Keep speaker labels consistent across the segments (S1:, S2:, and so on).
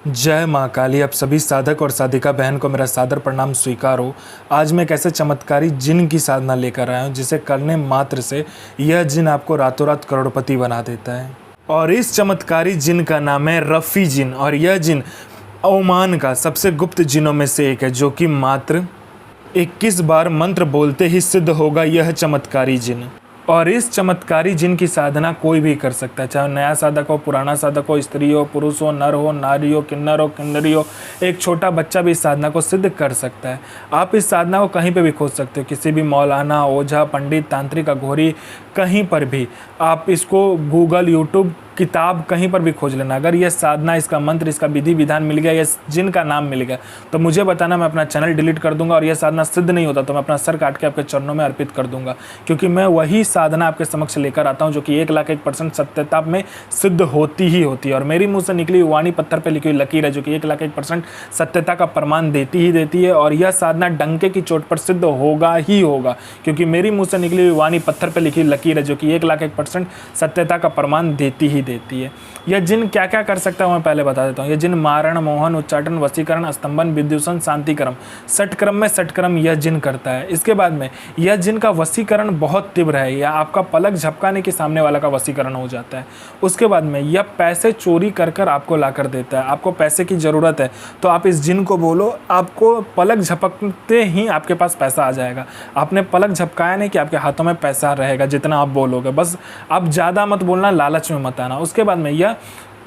S1: जय माँ काली। आप सभी साधक और साधिका बहन को मेरा सादर प्रणाम स्वीकार हो। आज मैं एक ऐसे चमत्कारी जिन की साधना लेकर आया हूँ जिसे करने मात्र से यह जिन आपको रातों रात करोड़पति बना देता है। और इस चमत्कारी जिन का नाम है रफ़ी जिन। और यह जिन ओमान का सबसे गुप्त जिनों में से एक है, जो कि मात्र 21 बार मंत्र बोलते ही सिद्ध होगा यह चमत्कारी जिन। और इस चमत्कारी जिन की साधना कोई भी कर सकता है, चाहे नया साधक हो, पुराना साधक हो, स्त्री हो, पुरुष हो, नर हो, नारी हो, किन्नर हो, किन्नरी हो, एक छोटा बच्चा भी इस साधना को सिद्ध कर सकता है। आप इस साधना को कहीं पे भी खोज सकते हो, किसी भी मौलाना, ओझा, पंडित, तांत्रिक, अघोरी, कहीं पर भी आप इसको गूगल, यूट्यूब, किताब कहीं पर भी खोज लेना। अगर यह साधना, इसका मंत्र, इसका विधि विधान मिल गया, यह जिन का नाम मिल गया, तो मुझे बताना, मैं अपना चैनल डिलीट कर दूंगा। और यह साधना सिद्ध नहीं होता तो मैं अपना सर काट के आपके चरणों में अर्पित कर दूंगा, क्योंकि मैं वही साधना आपके समक्ष लेकर आता हूं जो कि 1,01% सत्यता में सिद्ध होती ही होती है। और मेरी मुंह से निकली वाणी पत्थर पर लिखी हुई लकीर है जो कि 1,01% सत्यता का प्रमाण देती ही देती है। और यह साधना डंके की चोट पर सिद्ध होगा ही होगा, क्योंकि मेरी मुंह से निकली हुई वाणी पत्थर पर लिखी लकीर है जो कि 1,01% सत्यता का प्रमाण देती ही देती है। यह जिन क्या क्या कर सकता है मैं पहले बता देता हूँ। यह जिन मारण, मोहन, उच्चाटन, वशीकरण, स्तंभन, विद्युषण, शांतिक्रम, षटक्रम में षटक्रम यह जिन करता है। इसके बाद में यह जिन का वशीकरण बहुत तीव्र है, या आपका पलक झपकाने के सामने वाला का वशीकरण हो जाता है। उसके बाद में यह पैसे चोरी कर कर आपको ला कर देता है। आपको पैसे की ज़रूरत है तो आप इस जिन को बोलो, आपको पलक झपकते ही आपके पास पैसा आ जाएगा। आपने पलक झपकाया नहीं कि आपके हाथों में पैसा रहेगा जितना आप बोलोगे। बस आप ज़्यादा मत बोलना, लालच में मत आना। उसके बाद में यह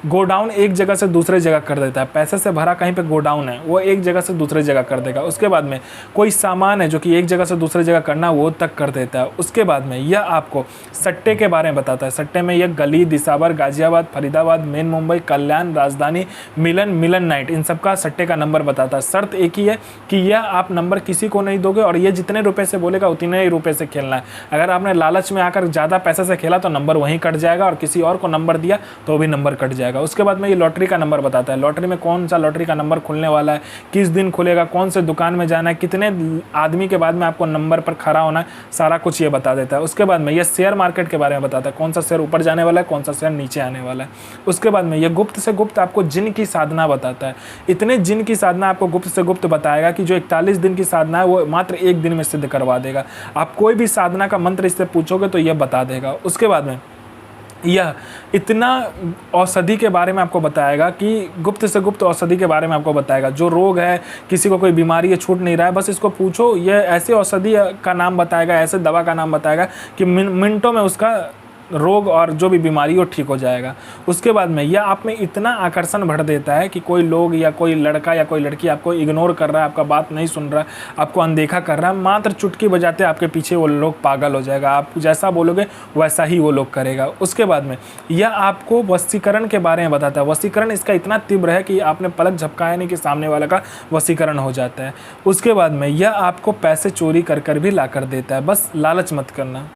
S1: गोडाउन एक जगह से दूसरे जगह कर देता है। पैसे से भरा कहीं पे गोडाउन है, वो एक जगह से दूसरे जगह कर देगा। उसके बाद में कोई सामान है जो कि एक जगह से दूसरे जगह करना, वो तक कर देता है। उसके बाद में यह आपको सट्टे के बारे में बताता है। सट्टे में यह गली, दिसावर, गाजियाबाद, फरीदाबाद, मेन मुंबई, कल्याण, राजधानी, मिलन, मिलन नाइट, इन सब का सट्टे का नंबर बताता है। शर्त एक ही है कि यह आप नंबर किसी को नहीं दोगे और ये जितने रुपये से बोलेगा उतने ही रुपये से खेलना है। अगर आपने लालच में आकर ज़्यादा पैसे से खेला तो नंबर वहीं कट जाएगा, और किसी और को नंबर दिया तो भी नंबर कट जाएगा। उसके बाद में ये लॉटरी का नंबर बताता है। लॉटरी में कौन सा लॉटरी का नंबर खुलने वाला है, किस दिन खुलेगा, कौन से दुकान में जाना है, कितने आदमी के बाद में आपको नंबर पर खड़ा होना है, सारा कुछ ये बता देता है। उसके बाद में ये शेयर मार्केट के बारे में बताता है, कौन सा शेयर ऊपर जाने वाला है, कौन सा शेयर नीचे आने वाला है। उसके बाद में ये गुप्त से गुप्त आपको जिन की साधना बताता है। इतने जिन की साधना आपको गुप्त से गुप्त बताएगा कि जो 41 दिन की साधना है वो मात्र 1 दिन में सिद्ध करवा देगा। आप कोई भी साधना का मंत्र इससे पूछोगे तो यह बता देगा। उसके बाद में यह इतना औषधि के बारे में आपको बताएगा कि गुप्त से गुप्त औषधि के बारे में आपको बताएगा। जो रोग है, किसी को कोई बीमारी है, छूट नहीं रहा है, बस इसको पूछो, यह ऐसे औषधि का नाम बताएगा, ऐसे दवा का नाम बताएगा कि मिनटों में उसका रोग और जो भी बीमारी हो ठीक हो जाएगा। उसके बाद में यह आप में इतना आकर्षण भर देता है कि कोई लोग या कोई लड़का या कोई लड़की आपको इग्नोर कर रहा है, आपका बात नहीं सुन रहा है, आपको अनदेखा कर रहा है, मात्र चुटकी बजाते आपके पीछे वो लोग पागल हो जाएगा। आप जैसा बोलोगे वैसा ही वो लोग करेगा। उसके बाद में यह आपको वशीकरण के बारे में बताता है। वशीकरण इसका इतना तीव्र है कि आपने पलक झपकाया नहीं कि सामने वाला का वशीकरण हो जाता है। उसके बाद में यह आपको पैसे चोरी कर कर भी ला कर देता है। बस लालच मत करना।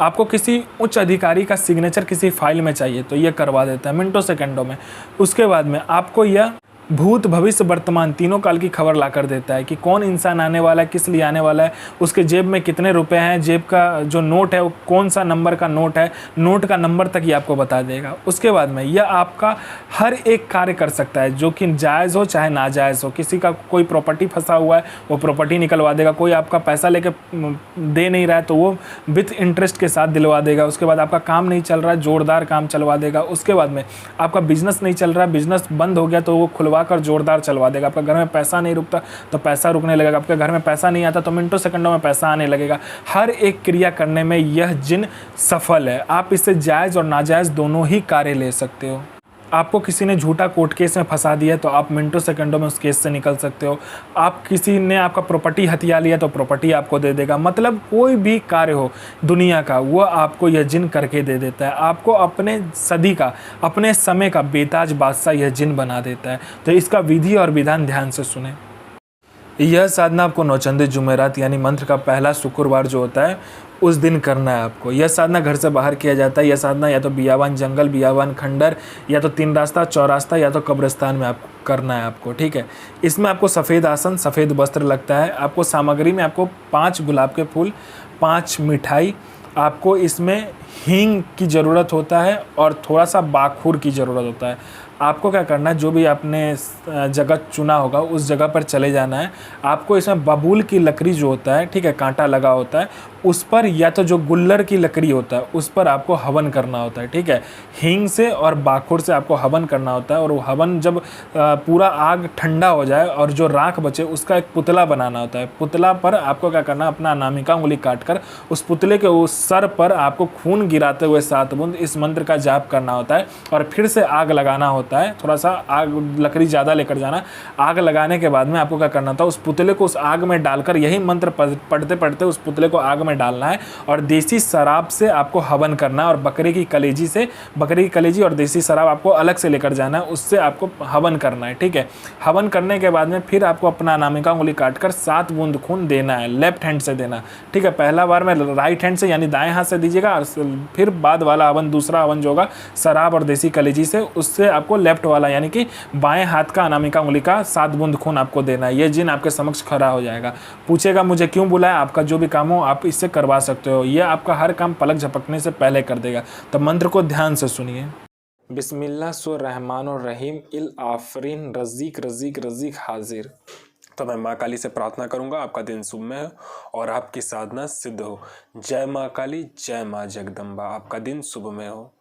S1: आपको किसी उच्च अधिकारी का सिग्नेचर किसी फाइल में चाहिए तो ये करवा देता है मिनटों सेकंडों में। उसके बाद में आपको यह भूत, भविष्य, वर्तमान तीनों काल की खबर ला कर देता है कि कौन इंसान आने वाला है, किस लिए आने वाला है, उसके जेब में कितने रुपए हैं, जेब का जो नोट है वो कौन सा नंबर का नोट है, नोट का नंबर तक ये आपको बता देगा। उसके बाद में यह आपका हर एक कार्य कर सकता है, जो कि जायज़ हो चाहे नाजायज़ हो। किसी का कोई प्रॉपर्टी फंसा हुआ है वो प्रॉपर्टी निकलवा देगा। कोई आपका पैसा लेके दे नहीं रहा है तो वो विथ इंटरेस्ट के साथ दिलवा देगा। उसके बाद आपका काम नहीं चल रहा है, जोरदार काम चलवा देगा। उसके बाद में आपका बिजनेस नहीं चल रहा है, बिजनेस बंद हो गया तो वो खुलवा कर जोरदार चलवा देगा। आपका घर में पैसा नहीं रुकता तो पैसा रुकने लगेगा। आपके घर में पैसा नहीं आता तो मिनटों सेकंडों में पैसा आने लगेगा। हर एक क्रिया करने में यह जिन सफल है। आप इससे जायज़ और नाजायज़ दोनों ही कार्य ले सकते हो। आपको किसी ने झूठा कोर्ट केस में फंसा दिया तो आप मिनटों सेकंडों में उस केस से निकल सकते हो। आप किसी ने आपका प्रॉपर्टी हथिया लिया तो प्रॉपर्टी आपको दे देगा। मतलब कोई भी कार्य हो दुनिया का वो आपको यह जिन करके दे देता है। आपको अपने सदी का, अपने समय का बेताज बादशाह यह जिन बना देता है। तो इसका विधि और विधान ध्यान से सुने। यह साधना आपको नौचंदी जुमेरात यानी मंत्र का पहला शुक्रवार जो होता है उस दिन करना है आपको। यह साधना घर से बाहर किया जाता है। यह साधना या तो बियावान जंगल, बियावान खंडर, या तो 3 रास्ता, चौरास्ता, या तो कब्रिस्तान में आपको करना है आपको, ठीक है। इसमें आपको सफ़ेद आसन, सफ़ेद वस्त्र लगता है। आपको सामग्री में आपको 5 गुलाब के फूल, 5 मिठाई, आपको इसमें हींग की ज़रूरत होता है और थोड़ा सा बाखूर की ज़रूरत होता है। आपको क्या करना है, जो भी आपने जगह चुना होगा उस जगह पर चले जाना है। आपको इसमें बबूल की लकड़ी जो होता है, ठीक है, कांटा लगा होता है, उस पर या तो जो गुल्लर की लकड़ी होता है उस पर आपको हवन करना होता है, ठीक है। हींग से और बाखुर से आपको हवन करना होता है, और वो हवन जब पूरा आग ठंडा हो जाए और जो राख बचे उसका एक पुतला बनाना होता है। पुतला पर आपको क्या करना, अपना अनामिका उंगली काटकर उस पुतले के उस सर पर आपको खून गिराते हुए 7 बूंद इस मंत्र का जाप करना होता है, और फिर से आग लगाना होता है। थोड़ा सा आग लकड़ी ज़्यादा लेकर जाना। आग लगाने के बाद में आपको क्या करना था, उस पुतले को उस आग में डालकर यही मंत्र पढ़ते पढ़ते उस पुतले को आग में डालना है, और देसी शराब से आपको हवन करना है, और बकरी की कलेजी और देसी शराब आपको अलग से लेकर जाना है, उससे आपको हवन करना है, ठीक है। हवन करने के बाद में फिर आपको अपना अनामिका उंगली काटकर 7 बूंद खून देना है, लेफ्ट हैंड से देना, ठीक है। पहला बार में राइट हैंड से यानी दाएं हाथ से दीजिएगा, और फिर बाद वाला हवन, दूसरा हवन जो होगा शराब और देसी कलेजी से, उससे आपको लेफ्ट वाला यानी कि बाएं हाथ का अनामिका उंगली का 7 बूंद खून आपको देना है। ये जिन आपके समक्ष खड़ा हो जाएगा, पूछेगा मुझे क्यों बुलाया, आपका जो भी काम हो आप इससे करवा सकते हो। ये आपका हर काम पलक झपकने से पहले कर देगा। तो मंत्र को ध्यान से सुनिए। बिस्मिल्लाहिर्रहमानिर्रहीम इल आफरीन रज़ीक रज़ीक रज़ीक हाजिर। तो मैं माँ काली से प्रार्थना करूँगा आपका दिन शुभमय हो और आपकी साधना सिद्ध हो। जय माँ काली, जय माँ जगदम्बा। आपका दिन शुभमय हो।